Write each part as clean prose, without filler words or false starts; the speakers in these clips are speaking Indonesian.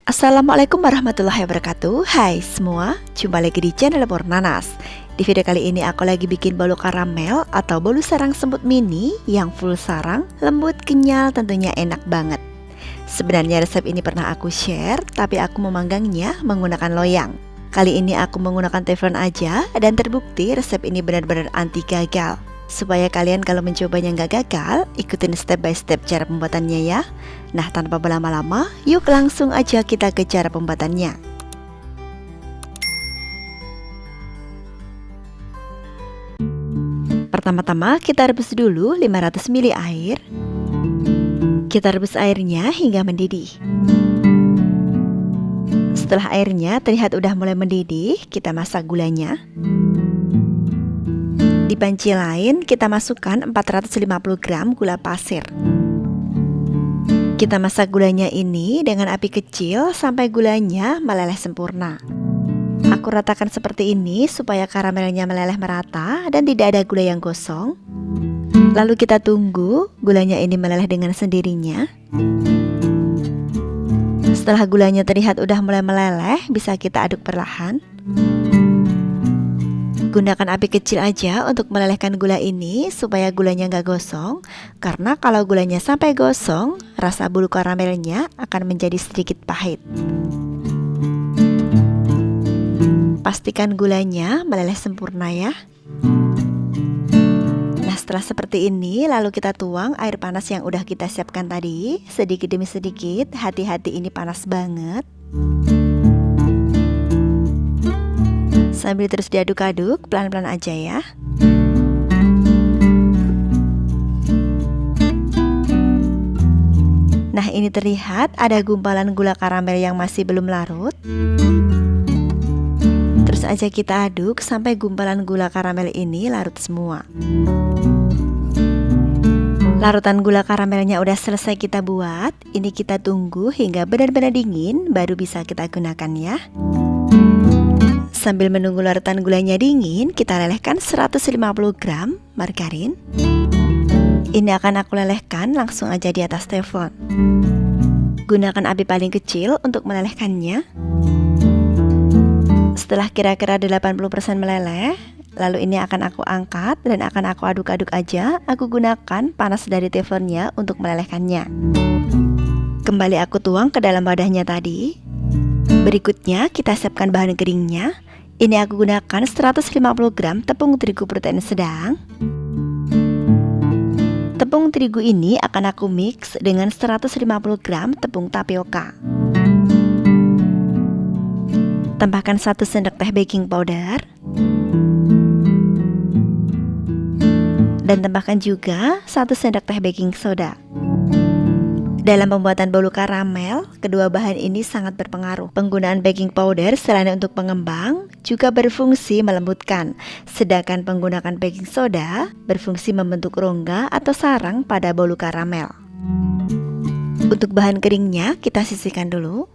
Assalamualaikum warahmatullahi wabarakatuh. Hai semua, jumpa lagi di channel Nanas. Di video kali ini aku lagi bikin bolu karamel atau bolu sarang semut mini yang full sarang, lembut, kenyal, tentunya enak banget. Sebenarnya resep ini pernah aku share, tapi aku memanggangnya menggunakan loyang. Kali ini aku menggunakan teflon aja dan terbukti resep ini benar-benar anti gagal. Supaya kalian kalau mencobanya nggak gagal, ikutin step by step cara pembuatannya ya. Nah, tanpa berlama-lama, yuk langsung aja kita ke cara pembuatannya. Pertama-tama kita rebus dulu 500 ml air. Kita rebus airnya hingga mendidih. Setelah airnya terlihat udah mulai mendidih, kita masak gulanya. Di panci lain kita masukkan 450 gram gula pasir. Kita masak gulanya ini dengan api kecil sampai gulanya meleleh sempurna. Aku ratakan seperti ini supaya karamelnya meleleh merata dan tidak ada gula yang gosong. Lalu kita tunggu gulanya ini meleleh dengan sendirinya. Setelah gulanya terlihat udah mulai meleleh, bisa kita aduk perlahan. Gunakan api kecil aja untuk melelehkan gula ini supaya gulanya nggak gosong. Karena kalau gulanya sampai gosong, rasa bolu karamelnya akan menjadi sedikit pahit. Pastikan gulanya meleleh sempurna ya. Nah, setelah seperti ini, lalu kita tuang air panas yang udah kita siapkan tadi. Sedikit demi sedikit, hati-hati ini panas banget. Sambil terus diaduk-aduk, pelan-pelan aja ya. Nah, ini terlihat ada gumpalan gula karamel yang masih belum larut. Terus aja kita aduk sampai gumpalan gula karamel ini larut semua. Larutan gula karamelnya udah selesai kita buat. Ini kita tunggu hingga benar-benar dingin, baru bisa kita gunakan ya. Sambil menunggu larutan gulanya dingin, kita lelehkan 150 gram margarin. Ini akan aku lelehkan langsung aja di atas teflon. Gunakan api paling kecil untuk melelehkannya. Setelah kira-kira 80% meleleh, lalu ini akan aku angkat dan akan aku aduk-aduk aja. Aku gunakan panas dari teflonnya untuk melelehkannya. Kembali aku tuang ke dalam wadahnya tadi. Berikutnya kita siapkan bahan keringnya. Ini aku gunakan 150 gram tepung terigu protein sedang. Tepung terigu ini akan aku mix dengan 150 gram tepung tapioka. Tambahkan 1 sendok teh baking powder. Dan tambahkan juga 1 sendok teh baking soda. Dalam pembuatan bolu karamel, kedua bahan ini sangat berpengaruh. Penggunaan baking powder selain untuk pengembang, juga berfungsi melembutkan. Sedangkan penggunaan baking soda berfungsi membentuk rongga atau sarang pada bolu karamel. Untuk bahan keringnya, kita sisihkan dulu.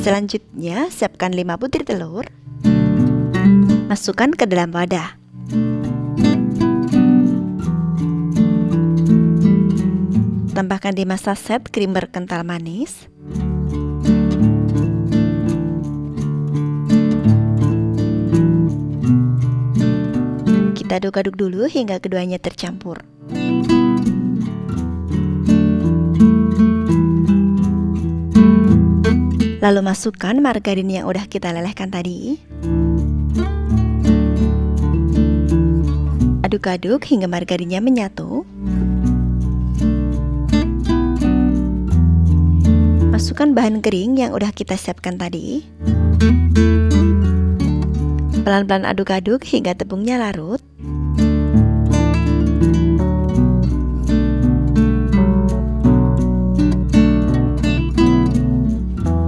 Selanjutnya, siapkan 5 butir telur. Masukkan ke dalam wadah. Tambahkan 5 saset creamer kental manis. Kita aduk-aduk dulu hingga keduanya tercampur. Lalu masukkan margarin yang udah kita lelehkan tadi. Aduk-aduk hingga margarinnya menyatu. Masukkan bahan kering yang udah kita siapkan tadi. Pelan-pelan aduk-aduk hingga tepungnya larut.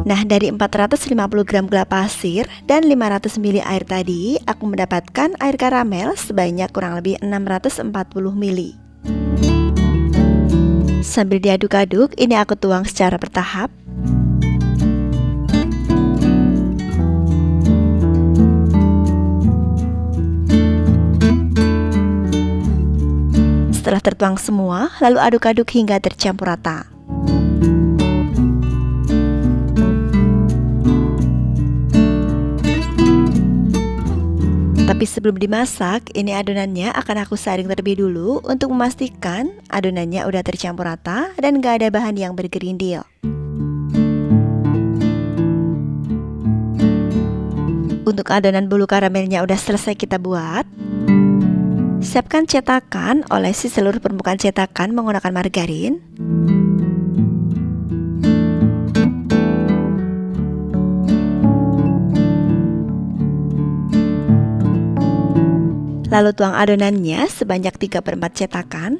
Nah, dari 450 gram gula pasir dan 500 ml air tadi, aku mendapatkan air karamel sebanyak kurang lebih 640 ml. Sambil diaduk-aduk, ini aku tuang secara bertahap. Setelah tertuang semua, lalu aduk-aduk hingga tercampur rata. Tapi sebelum dimasak, ini adonannya akan aku saring terlebih dulu untuk memastikan adonannya udah tercampur rata dan gak ada bahan yang bergerindil. Untuk adonan bolu karamelnya udah selesai kita buat. Siapkan cetakan, olesi seluruh permukaan cetakan menggunakan margarin. Lalu tuang adonannya sebanyak 3/4 cetakan.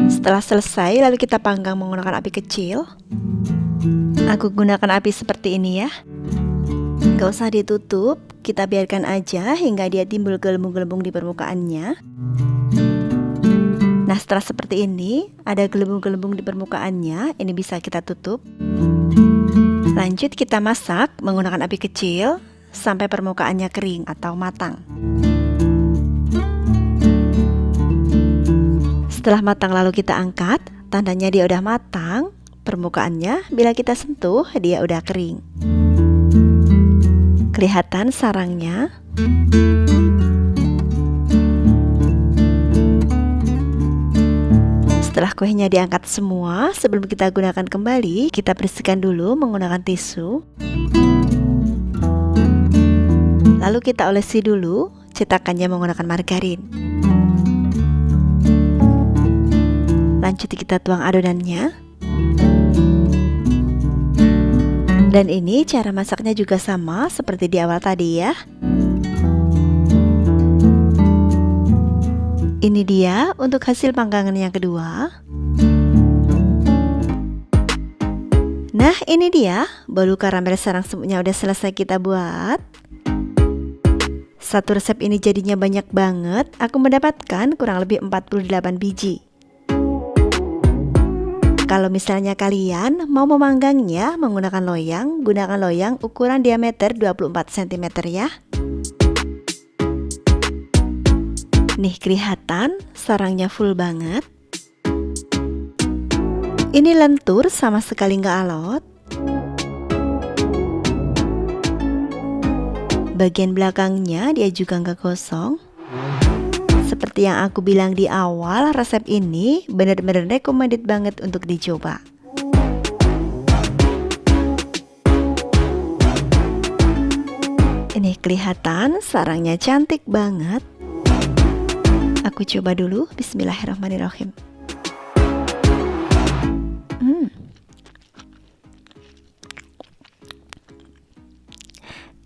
Setelah selesai, lalu kita panggang menggunakan api kecil. Aku gunakan api seperti ini ya. Gak usah ditutup, kita biarkan aja hingga dia timbul gelembung-gelembung di permukaannya. Nah, setelah seperti ini, ada gelembung-gelembung di permukaannya, ini bisa kita tutup. Lanjut kita masak menggunakan api kecil sampai permukaannya kering atau matang. Setelah matang lalu kita angkat, tandanya dia udah matang. Permukaannya bila kita sentuh, dia udah kering. Kelihatan sarangnya. Setelah kuenya diangkat semua, sebelum kita gunakan kembali, kita bersihkan dulu menggunakan tisu. Lalu kita olesi dulu cetakannya menggunakan margarin. Lanjut kita tuang adonannya. Dan ini cara masaknya juga sama seperti di awal tadi ya. Ini dia untuk hasil panggangan yang kedua. Nah, ini dia bolu karamel sarang semutnya udah selesai kita buat. Satu resep ini jadinya banyak banget. Aku mendapatkan kurang lebih 48 biji. Kalau misalnya kalian mau memanggangnya menggunakan loyang, gunakan loyang ukuran diameter 24 cm ya. Nih kelihatan sarangnya full banget. Ini lentur sama sekali nggak alot. Bagian belakangnya dia juga nggak gosong. Seperti yang aku bilang di awal, resep ini benar-benar recommended banget untuk dicoba. Ini kelihatan sarangnya cantik banget. Aku coba dulu, bismillahirrahmanirrahim.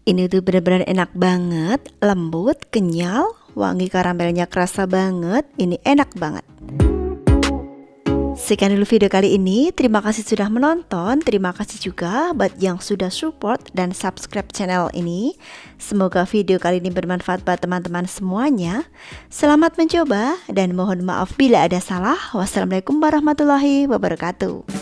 Ini tuh benar-benar enak banget, lembut, kenyal, wangi karamelnya kerasa banget, ini enak banget. Sekian dulu video kali ini, terima kasih sudah menonton, terima kasih juga buat yang sudah support dan subscribe channel ini. Semoga video kali ini bermanfaat buat teman-teman semuanya. Selamat mencoba dan mohon maaf bila ada salah. Wassalamualaikum warahmatullahi wabarakatuh.